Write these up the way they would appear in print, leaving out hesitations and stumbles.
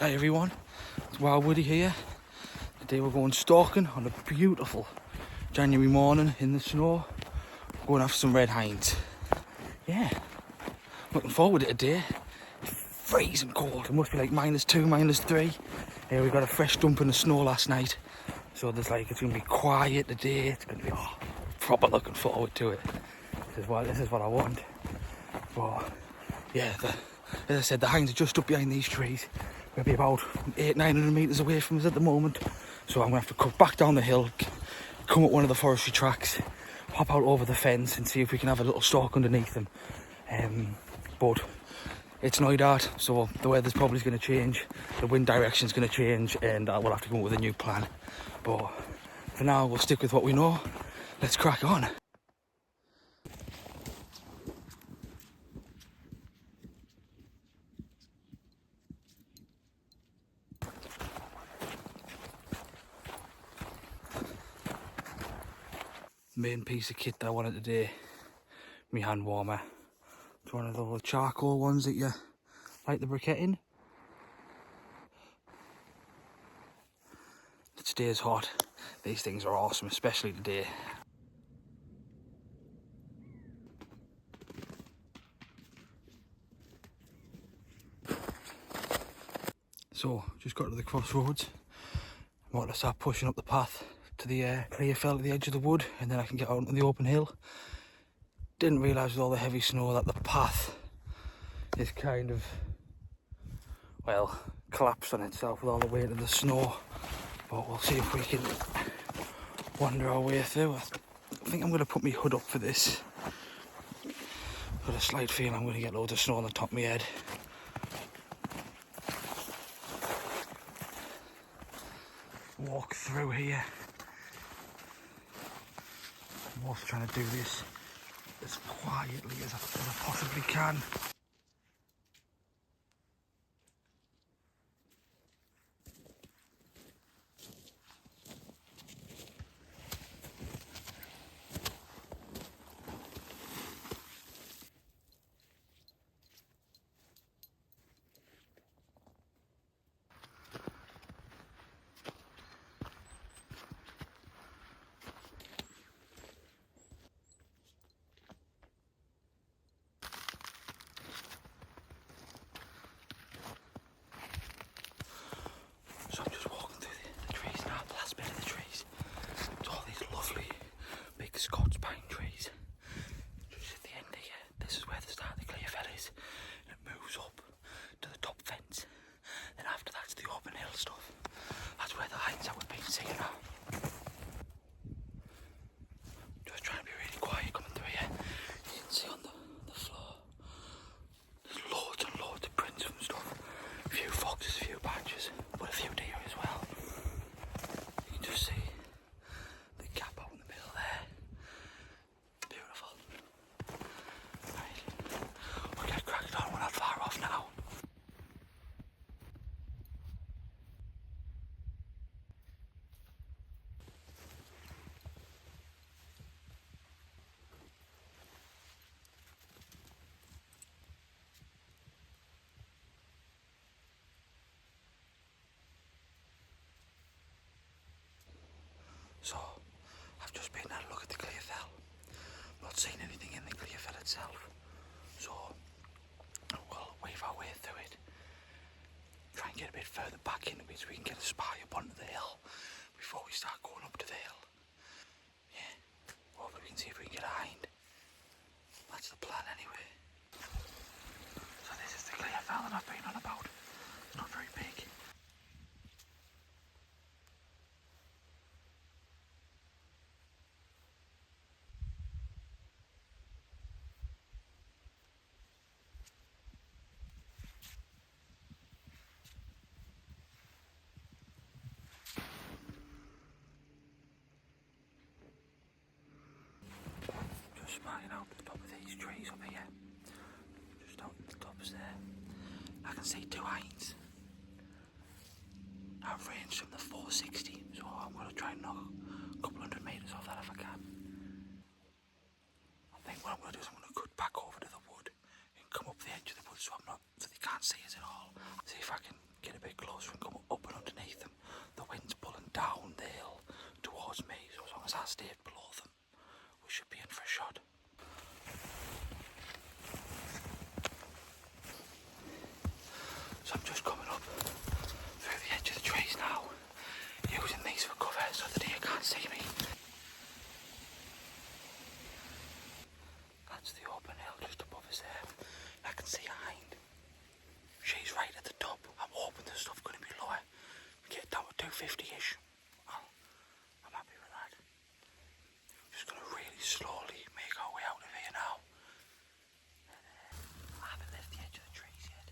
Hi everyone, it's Wild Woody here. Today we're going stalking on a beautiful January morning in the snow. We're going after some red hinds. Yeah, looking forward to today. It's freezing cold, it must be like -2, -3. We got a fresh dump in the snow last night. So it's going to be quiet today. It's going to be proper looking forward to it. This is what I want. But yeah, as I said, the hinds are just up behind these trees. Maybe about 800-900 metres away from us at the moment. So I'm going to have to cut back down the hill, come up one of the forestry tracks, hop out over the fence and see if we can have a little stalk underneath them. But it's Knoydart, so the weather's probably going to change, the wind direction's going to change, and we'll have to come up with a new plan. But for now, we'll stick with what we know. Let's crack on. Main piece of kit that I wanted today, my hand warmer. It's one of those charcoal ones that you light the briquette in. It stays hot. These things are awesome, especially today. So, just got to the crossroads. I'm going to start pushing up the path to the clear fell at the edge of the wood, and then I can get out into the open hill. Didn't realise with all the heavy snow that the path is kind of, well, collapsed on itself with all the weight of the snow. But we'll see if we can wander our way through. I think I'm going to put my hood up for this. Got a slight feeling I'm going to get loads of snow on the top of my head. Walk through here. I'm also trying to do this as quietly as I possibly can. So I'm just walking through the trees now, the last bit of the trees. It's all these lovely big Scotch Pine trees. Just at the end here, this is where the start of the clear fell is. And it moves up to the top fence. Then after that's the open hill stuff. That's where the hinds that we've been seeing are. Just trying to be really quiet coming through here. You can see on the floor, there's loads and loads of prints and stuff. A few foxes, a few badgers, but a few deer as well. You can just see the gap out in the middle there. Beautiful. Right, we'll get cracked on, we're not far off now. So, I've just been had a look at the clear fell. Not seen anything in the clear fell itself. So, we'll weave our way through it. Try and get a bit further back in it so we can get a spy up onto the hill before we start going up to the hill. Yeah, hopefully we can see if we can get a hind. That's the plan anyway. So this is the clear fell that I've been on about. It's not very big. Just spying out the top of these trees up here. Just out at the tops there. I can see two hinds. I've ranged from the 460, so I'm going to try and knock a couple hundred metres off that if I can. I think what I'm going to do is I'm going to cut back over to the wood and come up the edge of the wood so they can't see us at all. See if I can get a bit closer. I'm just coming up through the edge of the trees now, using these for cover so the deer can't see me. That's the open hill just above us there. I can see a hind. She's right at the top. I'm hoping the stuff's going to be lower. Get down to 250-ish. Well, I'm happy with that. Just going to really slowly make our way out of here now. I haven't left the edge of the trees yet,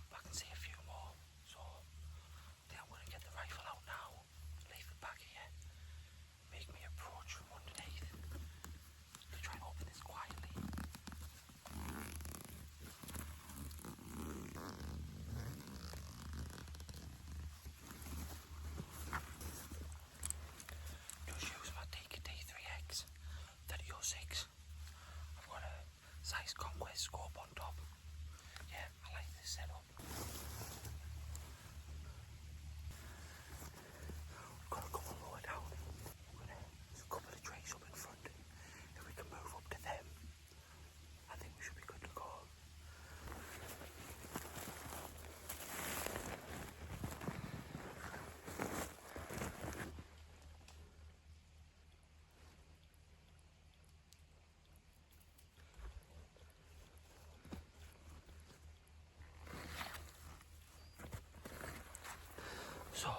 but I can see a few more. So I think I'm going to get the rifle out now, leave it back here, make me approach from underneath. To try and open this quietly. Just use my D3X 3006. I've got a size Conquest scope on top. Yeah, I like this setup. We've got a couple lower down. There's a couple of trees up in front. If we can move up to them, I think we should be good to go. So,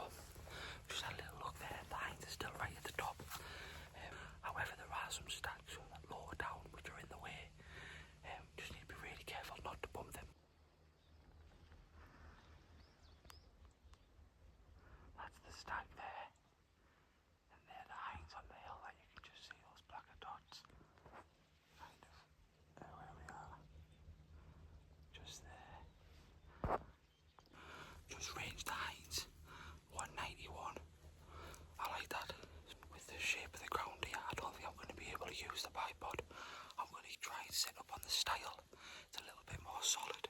just had a little look there. The hinds are still right at the top. However, there are some stacks lower down which are in the way. Just need to be really careful not to bump them. That's the stag there. And there the hinds on the hill that you can just see those blacker dots. Kind of where we are. Just there. Just range the hinds. 191. I like that. With the shape of the ground here, I don't think I'm going to be able to use the bipod. I'm going to try and set up on the stile. It's a little bit more solid.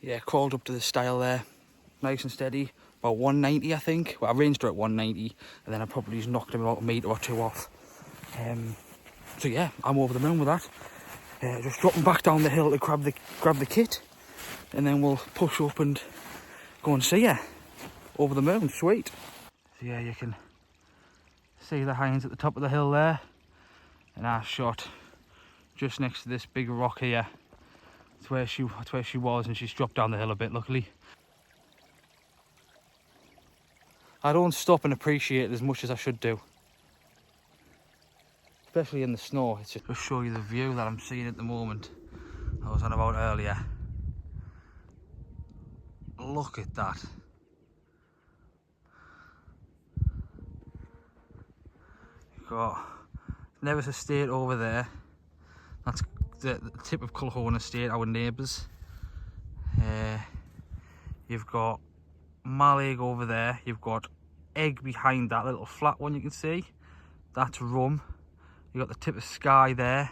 Yeah, crawled up to the stile there, nice and steady, about 190 I think. Well, I ranged her at 190 and then I probably just knocked him about a metre or two off. So yeah, I'm over the moon with that. Just dropping back down the hill to grab the kit, and then we'll push up and go and see her. Over the moon, sweet. So yeah, you can see the hinds at the top of the hill there, and our shot just next to this big rock here. That's where she was, and she's dropped down the hill a bit, luckily. I don't stop and appreciate it as much as I should do. Especially in the snow. It's just to show you the view that I'm seeing at the moment. I was on about earlier. Look at that. You've got Nevis Estate over there. That's the tip of Culhone Estate, our neighbours. You've got Mallaig over there. You've got Egg behind that little flat one you can see. That's Rum. You've got the tip of Skye there.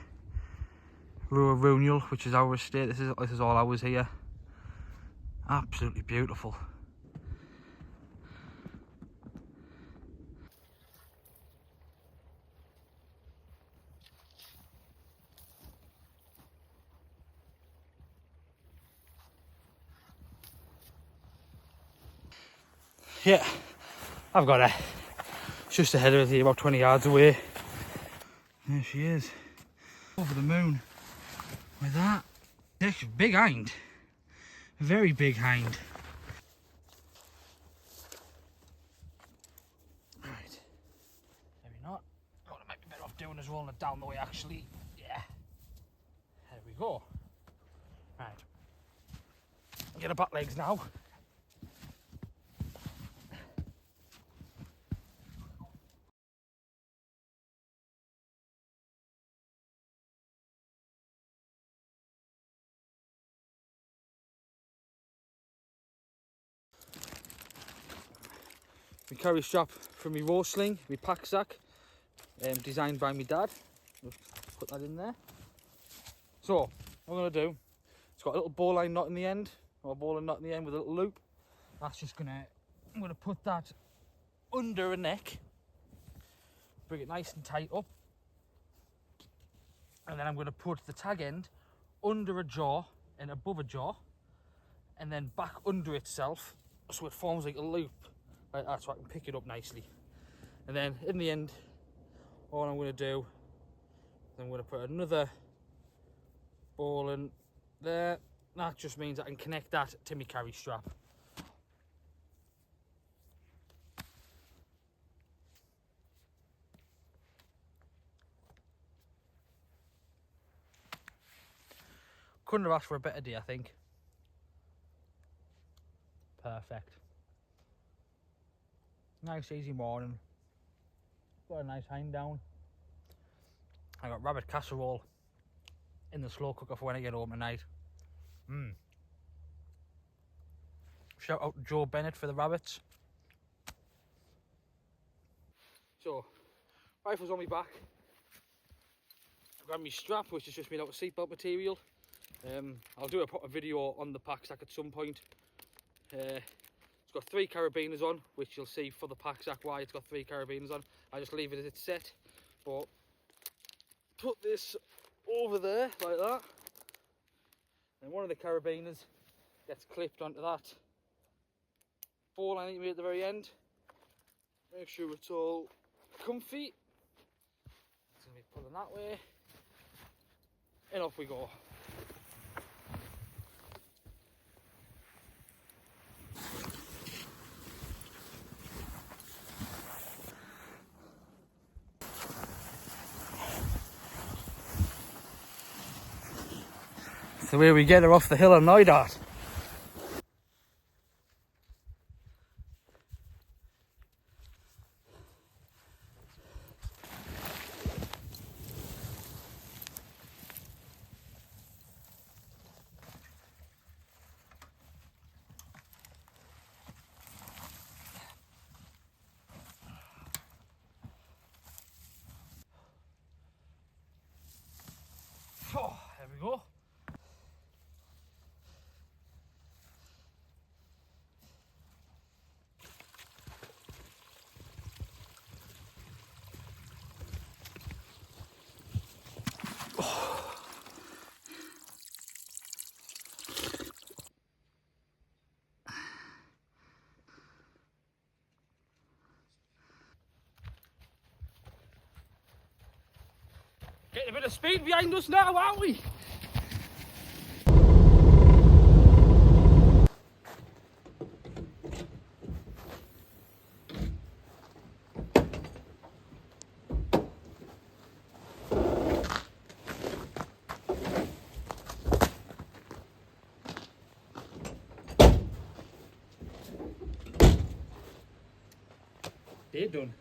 Rural, which is our estate. This is all ours here. Absolutely beautiful. Yeah, I've got her. It's just ahead of us here, about 20 yards away. There she is. Over the moon. With that. It's a big hind. A very big hind. Right. Maybe not. Oh, I might be better off doing is rolling it down the way actually. Yeah. There we go. Right. Get her back legs now. My carry strap from my row sling, my Packsack, designed by my dad. Just put that in there. So, what I'm going to do, it's got a little bowline knot in the end, or a bowline knot in the end with a little loop. That's just I'm going to put that under a neck, bring it nice and tight up, and then I'm going to put the tag end under a jaw and above a jaw, and then back under itself, so it forms like a loop. Like that, so I can pick it up nicely. And then in the end, all I'm going to do, I'm going to put another ball in there. That just means I can connect that to my carry strap. Couldn't have asked for a better day, I think. Perfect. Nice easy morning. Got a nice hind down. I got rabbit casserole in the slow cooker for when I get home tonight. Shout out to Joe Bennett for the rabbits. So, rifle's on my back. I've got my strap, which is just made out of seatbelt material. I'll do a proper video on the Packsack at some point. It's got 3 carabiners on, which you'll see for the Packsack why it's got 3 carabiners on. I just leave it as it's set, but put this over there like that, and one of the carabiners gets clipped onto that bowline at the very end. Make sure it's all comfy. It's going to be pulling that way, and off we go. So here we get her off the hill of Knoydart. Oh, there we go. Getting a bit of speed behind us now, aren't we? They're done.